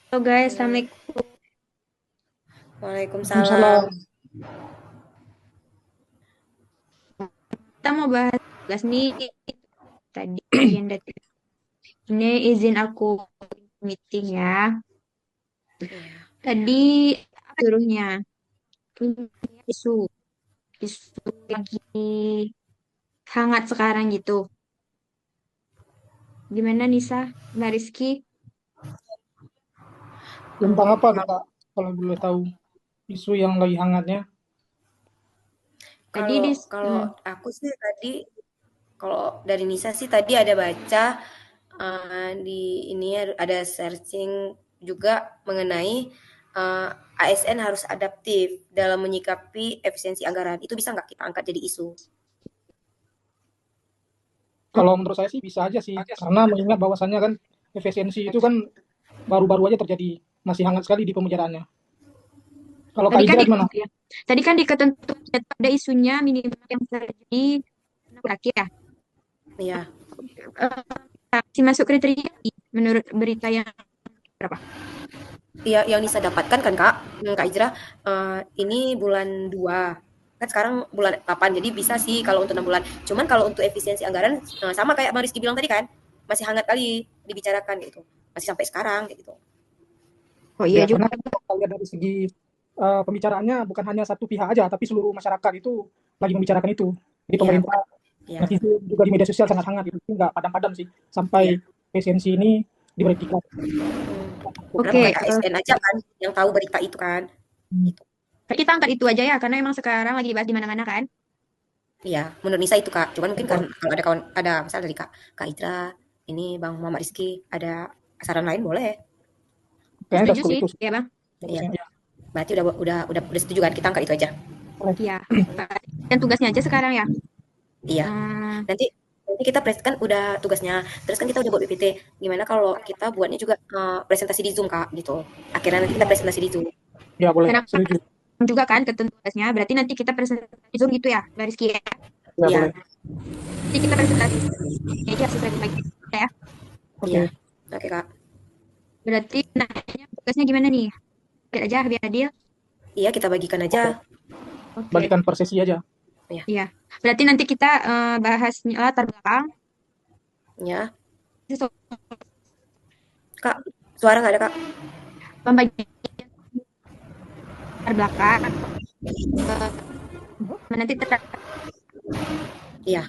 Halo guys, Halo. Assalamualaikum. Waalaikumsalam. Waalaikumsalam. Kita mau bahas tugas nih tadi agenda ini izin aku meeting ya. Iya. Tadi apa suruhnya? Isu, isu lagi hangat sekarang gitu. Gimana Nisa, Mbak Rizky? Tentang apa tuh, Kalau Kak? Kalau boleh tahu isu yang lagi hangatnya. Tadi kalau di kalau aku sih tadi, kalau dari Nisa sih tadi ada baca, di ini ada searching juga mengenai, ASN harus adaptif dalam menyikapi efisiensi anggaran. Itu bisa nggak kita angkat jadi isu? Kalau menurut saya sih bisa aja sih, karena mengingat bahwasannya kan efisiensi itu kan baru-baru aja terjadi, masih hangat sekali di pembicaraannya. Kalau Kak tadi kan Ijra gimana? ya. Tadi kan di ketentuan ada isunya minimal yang terjadi berakhir ya. Iya. Masih masuk kriteria menurut berita yang berapa? Iya, yang Nisa dapatkan kan Kak, Kak Ijra, ini bulan 2 kan sekarang bulan 8, jadi bisa sih kalau untuk 6 bulan. Cuman kalau untuk efisiensi anggaran, sama kayak Bang Rizky bilang tadi kan, masih hangat kali dibicarakan gitu, masih sampai sekarang kayak gitu. Oh iya Ya, juga. karena kalau kita lihat dari segi pembicaraannya bukan hanya satu pihak aja, tapi seluruh masyarakat itu lagi membicarakan itu. Jadi Iya, pemerintah, iya, netizen juga di media sosial sangat hangat gitu. Nggak padam-padam sih, iya. sampai efisiensi ini diberhentikan. Karena Oke, bukan ASN aja kan yang tahu berita itu kan, gitu. kita angkat itu aja ya, karena emang sekarang lagi dibahas di mana-mana kan. Iya, menurut Nisa itu Kak, cuman mungkin kan kalau ada kawan ada misal dari Kak Ijra, ini Bang Muhammad Rizky, ada saran lain boleh. Kayaknya udah Setuju cukup sih, itu. ya Bang. Iya, Bagusnya. Ya, berarti udah setuju kan kita angkat itu aja? boleh. Iya. Dan tugasnya aja sekarang ya. Iya. Hmm, Nanti nanti kita kan udah tugasnya, terus kan kita udah buat PPT. Gimana kalau kita buatnya juga presentasi di Zoom, Kak, gitu. Akhirnya nanti kita presentasi di Zoom. Ya, boleh. karena Setuju. juga kan ketentuan tugasnya, berarti nanti kita presentasi Zoom gitu ya, Mbak Rizky ya. Ya, Iya, boleh. Nanti kita presentasi aja sesuai dengan kita ya. iya. Oke. Oke, Kak. Berarti nanya tugasnya gimana nih? Biar aja, biar adil. Iya, kita bagikan aja. Oke. Oke. Bagikan per sesi aja. Iya, Iya. Berarti nanti kita bahas latar belakang, iya. sesuatu Kak, suara nggak ada, Kak? pembagian latar belakang. Nanti Iya.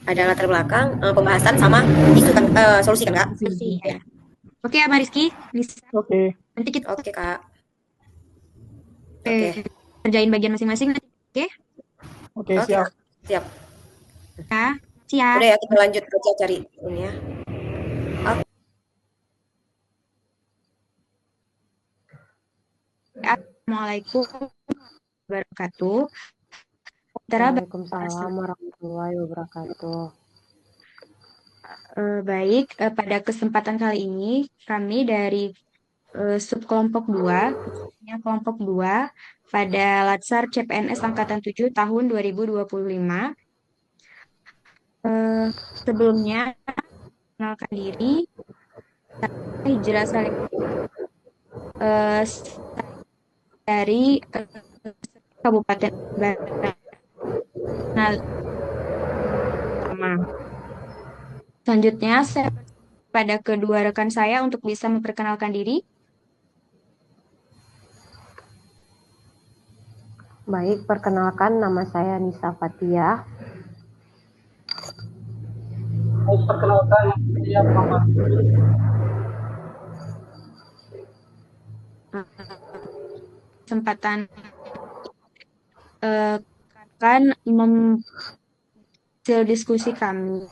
Ada latar belakang, pembahasan sama isu kan, solusi kan, Kak? terdiskusi Iya. ya. Oke ya, Mbak Rizky. Nisa. Oke. Nanti kita Oke, Kak. Oke. kerjain bagian masing-masing. Oke, Oke, Oke, siap. Kak. Siap. ya. Siap. Udah ya, kita lanjut kerja cari ini ya. Oke. Assalamualaikum warahmatullahi wabarakatuh. Tera Waalaikumsalam warahmatullahi wabarakatuh. baik, pada kesempatan kali ini kami dari subkelompok 2, khususnya kelompok 2 pada Latsar CPNS Angkatan 7 tahun 2025. Eh, Sebelumnya, kenalkan diri, Hijrah Salim eh, dari Kabupaten Barat. Nah, pertama. Selanjutnya, saya pada kedua rekan saya untuk bisa memperkenalkan diri. Baik, perkenalkan nama saya Nisa Fatia. Perkenalkan, saya Muhammad. Eh, Kesempatan eh, akan hasil diskusi kami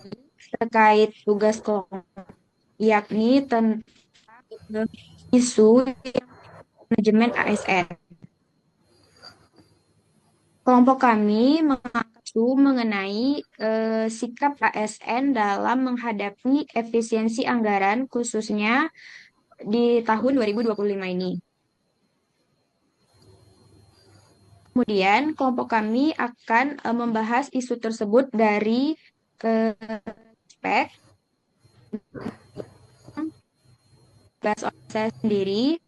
terkait tugas kelompok, yakni tentang isu manajemen ASN. Kelompok kami mengangkat isu mengenai sikap ASN dalam menghadapi efisiensi anggaran khususnya di tahun 2025 ini. Kemudian kelompok kami akan membahas isu tersebut dari aspek bahas oleh saya sendiri.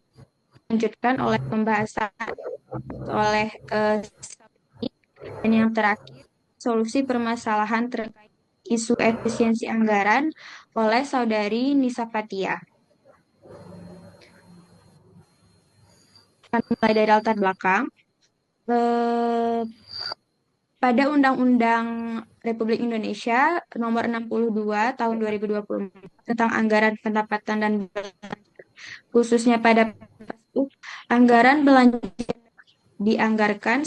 dilanjutkan oleh pembahasan oleh dan yang terakhir solusi permasalahan terkait isu efisiensi anggaran oleh Saudari Nisa Fatia. Kami mulai dari latar belakang. Eh, Pada Undang-Undang Republik Indonesia Nomor 62 Tahun 2020 tentang Anggaran Pendapatan dan Belanja, khususnya pada anggaran belanja dianggarkan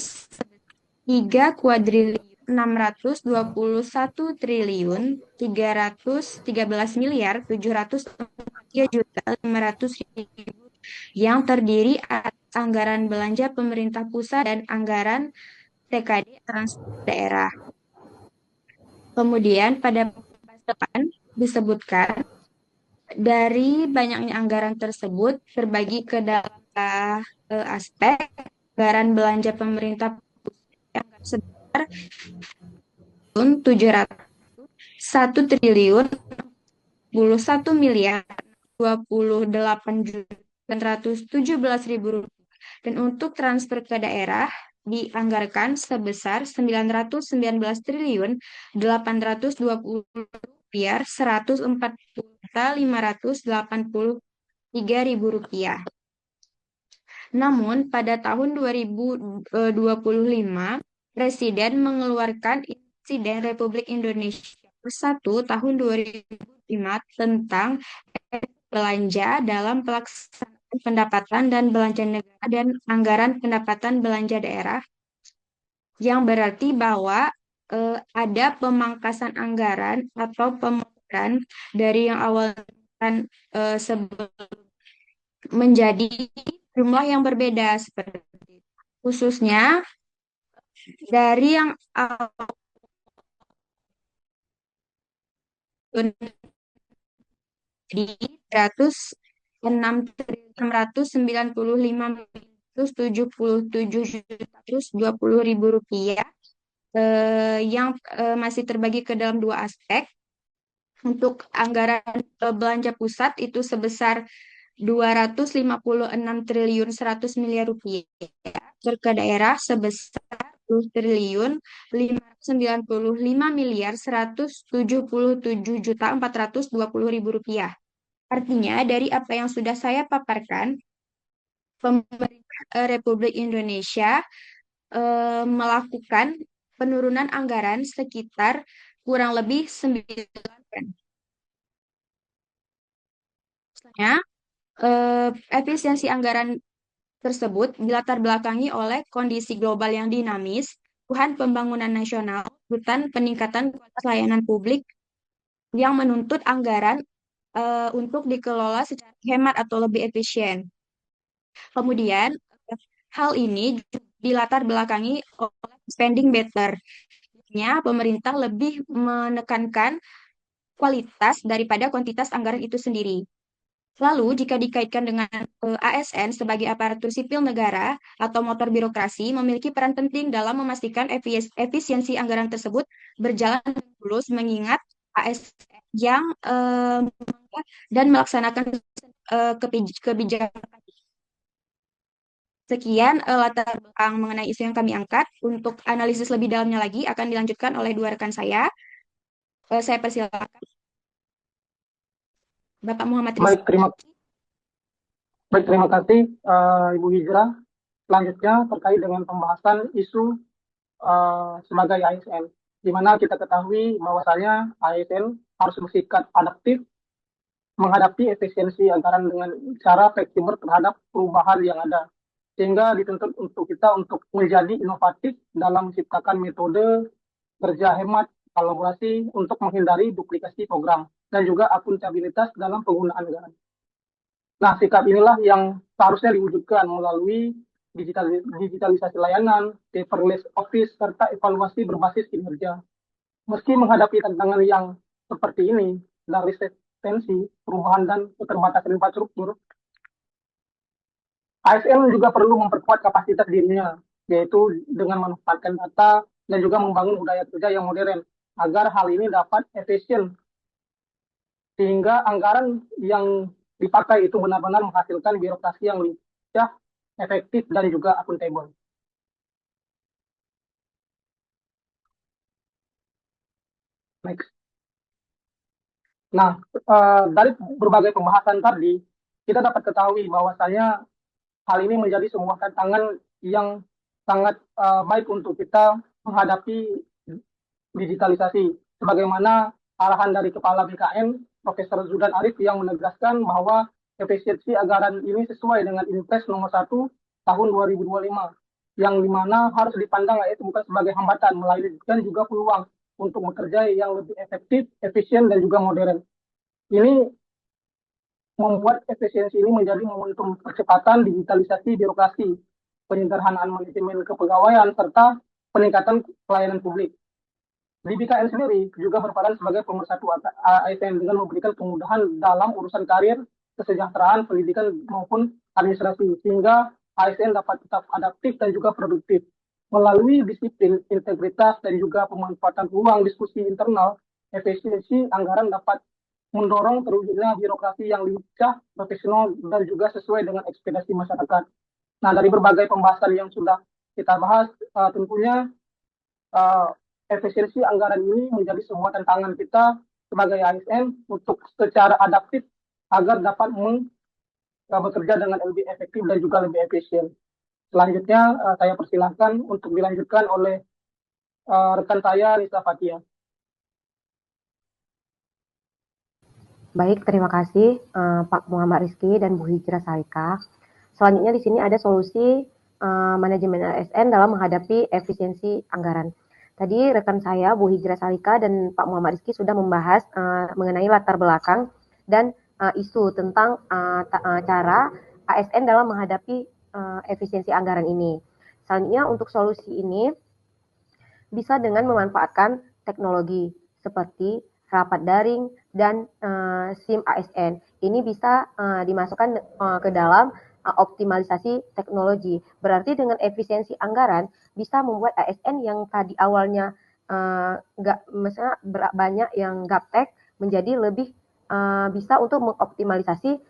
3.311.704.500.000 yang terdiri atas anggaran belanja pemerintah pusat dan anggaran TKD transfer daerah. Kemudian pada depan disebutkan dari banyaknya anggaran tersebut terbagi ke dalam aspek anggaran belanja pemerintah pusat sebesar 1 triliun 1 miliar 28.917.000 rupiah dan untuk transfer ke daerah dianggarkan sebesar 919 triliun 820 rupiah 140.583.000 rupiah. Namun pada tahun 2025 Presiden mengeluarkan Insiden Republik Indonesia Nomor 1 Tahun 2005 tentang belanja dalam pelaksanaan pendapatan dan belanja negara dan anggaran pendapatan belanja daerah, yang berarti bahwa ada pemangkasan anggaran atau pemotongan dari yang awalnya menjadi jumlah yang berbeda seperti itu. Khususnya dari yang di 395.695.777.000 rupiah yang masih terbagi ke dalam dua aspek. Untuk anggaran belanja pusat itu sebesar 256 triliun 100 miliar rupiah. Ke daerah sebesar 10 triliun 595 miliar 177.420.000 rupiah. Artinya dari apa yang sudah saya paparkan, pemerintah Republik Indonesia melakukan penurunan anggaran sekitar kurang lebih 9%. Efisiensi anggaran tersebut dilatar belakangi oleh kondisi global yang dinamis, kebutuhan pembangunan nasional, kebutuhan peningkatan kualitas layanan publik yang menuntut anggaran untuk dikelola secara hemat atau lebih efisien. Kemudian, hal ini dilatar belakangi oleh spending better. Artinya, pemerintah lebih menekankan kualitas daripada kuantitas anggaran itu sendiri. Lalu, jika dikaitkan dengan ASN sebagai aparatur sipil negara atau motor birokrasi, memiliki peran penting dalam memastikan efisiensi anggaran tersebut berjalan mulus, mengingat ASN yang dan melaksanakan kebijakan. Sekian latar belakang mengenai isu yang kami angkat. Untuk analisis lebih dalamnya lagi akan dilanjutkan oleh dua rekan saya. Saya persilakan Bapak Muhammad Rizky. Terima kasih Ibu Hijrah. Selanjutnya terkait dengan pembahasan isu sebagai ASN, di mana kita ketahui bahwasanya ASN harus bersikap adaptif menghadapi efisiensi anggaran dengan cara fleksibel terhadap perubahan yang ada, sehingga dituntut untuk kita untuk menjadi inovatif dalam menciptakan metode kerja hemat kolaborasi untuk menghindari duplikasi program dan juga akuntabilitas dalam penggunaan anggaran. Nah, sikap inilah yang seharusnya diwujudkan melalui digitalisasi layanan, paperless office, serta evaluasi berbasis kinerja. Meski menghadapi tantangan yang seperti ini, dan resistensi, perubahan, dan keterbatasan infrastruktur, ASN juga perlu memperkuat kapasitas dirinya, yaitu dengan memanfaatkan data dan juga membangun budaya kerja yang modern, agar hal ini dapat efisien, sehingga anggaran yang dipakai itu benar-benar menghasilkan birokrasi yang lincah, efektif, dan juga akuntabel. Next. Nah, dari berbagai pembahasan tadi, kita dapat ketahui bahwasanya hal ini menjadi sebuah tantangan yang sangat baik untuk kita menghadapi digitalisasi. Sebagaimana arahan dari Kepala BKN, Profesor Zudan Arif yang menegaskan bahwa efisiensi anggaran ini sesuai dengan Inpres nomor 1 tahun 2025, yang dimana harus dipandang yaitu bukan sebagai hambatan, melainkan juga peluang untuk bekerja yang lebih efektif, efisien, dan juga modern. Ini membuat efisiensi ini menjadi momentum percepatan digitalisasi birokrasi, penyederhanaan manajemen kepegawaian, serta peningkatan pelayanan publik. Di BKN sendiri juga berperan sebagai pemersatu ASN dengan memberikan kemudahan dalam urusan karir, kesejahteraan, pendidikan maupun administrasi, sehingga ASN dapat tetap adaptif dan juga produktif. Melalui disiplin, integritas, dan juga pemanfaatan ruang diskusi internal, efisiensi anggaran dapat mendorong terwujudnya birokrasi yang lincah, profesional, dan juga sesuai dengan ekspektasi masyarakat. Nah, dari berbagai pembahasan yang sudah kita bahas, tentunya uh, efisiensi anggaran ini menjadi sebuah tantangan kita sebagai ASN untuk secara adaptif agar dapat bekerja dengan lebih efektif dan juga lebih efisien. Selanjutnya, saya persilahkan untuk dilanjutkan oleh rekan saya, Nisa Fatia. Baik, terima kasih Pak Muhammad Rizky dan Bu Hijrah Salika. Selanjutnya di sini ada solusi manajemen ASN dalam menghadapi efisiensi anggaran. Tadi rekan saya Bu Hijrah Salika dan Pak Muhammad Rizky sudah membahas mengenai latar belakang dan isu tentang cara ASN dalam menghadapi efisiensi anggaran ini. Selanjutnya untuk solusi ini bisa dengan memanfaatkan teknologi seperti rapat daring dan SIM ASN. Ini bisa dimasukkan ke dalam optimalisasi teknologi. Berarti dengan efisiensi anggaran bisa membuat ASN yang tadi awalnya misalnya banyak yang gaptek menjadi lebih bisa untuk mengoptimalisasi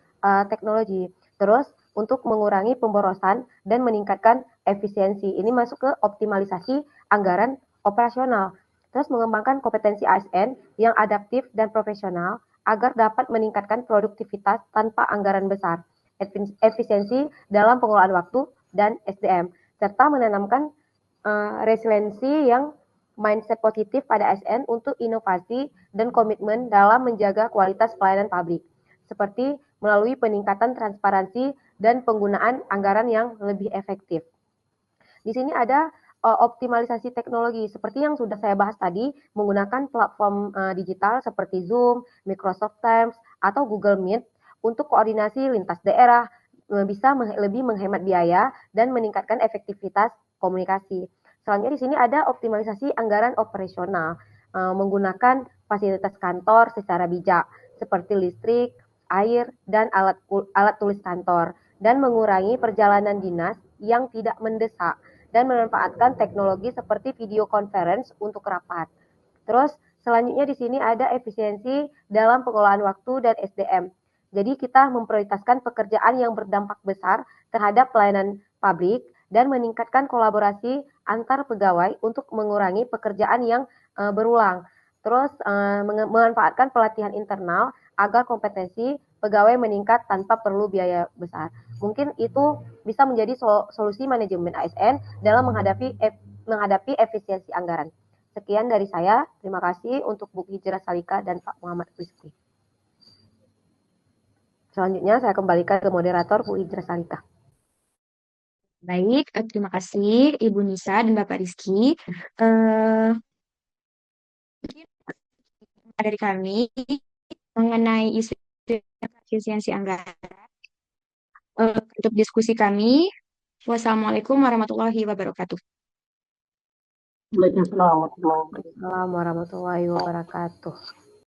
teknologi. Terus untuk mengurangi pemborosan dan meningkatkan efisiensi. Ini masuk ke optimalisasi anggaran operasional. Terus mengembangkan kompetensi ASN yang adaptif dan profesional agar dapat meningkatkan produktivitas tanpa anggaran besar, efisiensi dalam pengelolaan waktu dan SDM, serta menanamkan resiliensi yang mindset positif pada ASN untuk inovasi dan komitmen dalam menjaga kualitas pelayanan publik, seperti melalui peningkatan transparansi dan penggunaan anggaran yang lebih efektif. Di sini ada optimalisasi teknologi seperti yang sudah saya bahas tadi, menggunakan platform digital seperti Zoom, Microsoft Teams, atau Google Meet untuk koordinasi lintas daerah, bisa lebih menghemat biaya dan meningkatkan efektivitas komunikasi. Selanjutnya di sini ada optimalisasi anggaran operasional, menggunakan fasilitas kantor secara bijak seperti listrik, air, dan alat tulis kantor, dan mengurangi perjalanan dinas yang tidak mendesak, dan memanfaatkan teknologi seperti video conference untuk rapat. Terus selanjutnya di sini ada efisiensi dalam pengelolaan waktu dan SDM. Jadi kita memprioritaskan pekerjaan yang berdampak besar terhadap pelayanan publik dan meningkatkan kolaborasi antar pegawai untuk mengurangi pekerjaan yang berulang. Terus memanfaatkan pelatihan internal agar kompetensi pegawai meningkat tanpa perlu biaya besar. Mungkin itu bisa menjadi solusi manajemen ASN dalam menghadapi efisiensi anggaran. Sekian dari saya. Terima kasih untuk Bu Hijrah Salika dan Pak Muhammad Rizky. Selanjutnya saya kembalikan ke moderator Bu Hijrah Salika. Baik, terima kasih Ibu Nisa dan Bapak Rizky. Dari kami mengenai isu efisiensi anggaran. Untuk diskusi kami, wassalamualaikum warahmatullahi wabarakatuh. Waalaikumsalam warahmatullahi wabarakatuh. Assalamualaikum warahmatullahi wabarakatuh.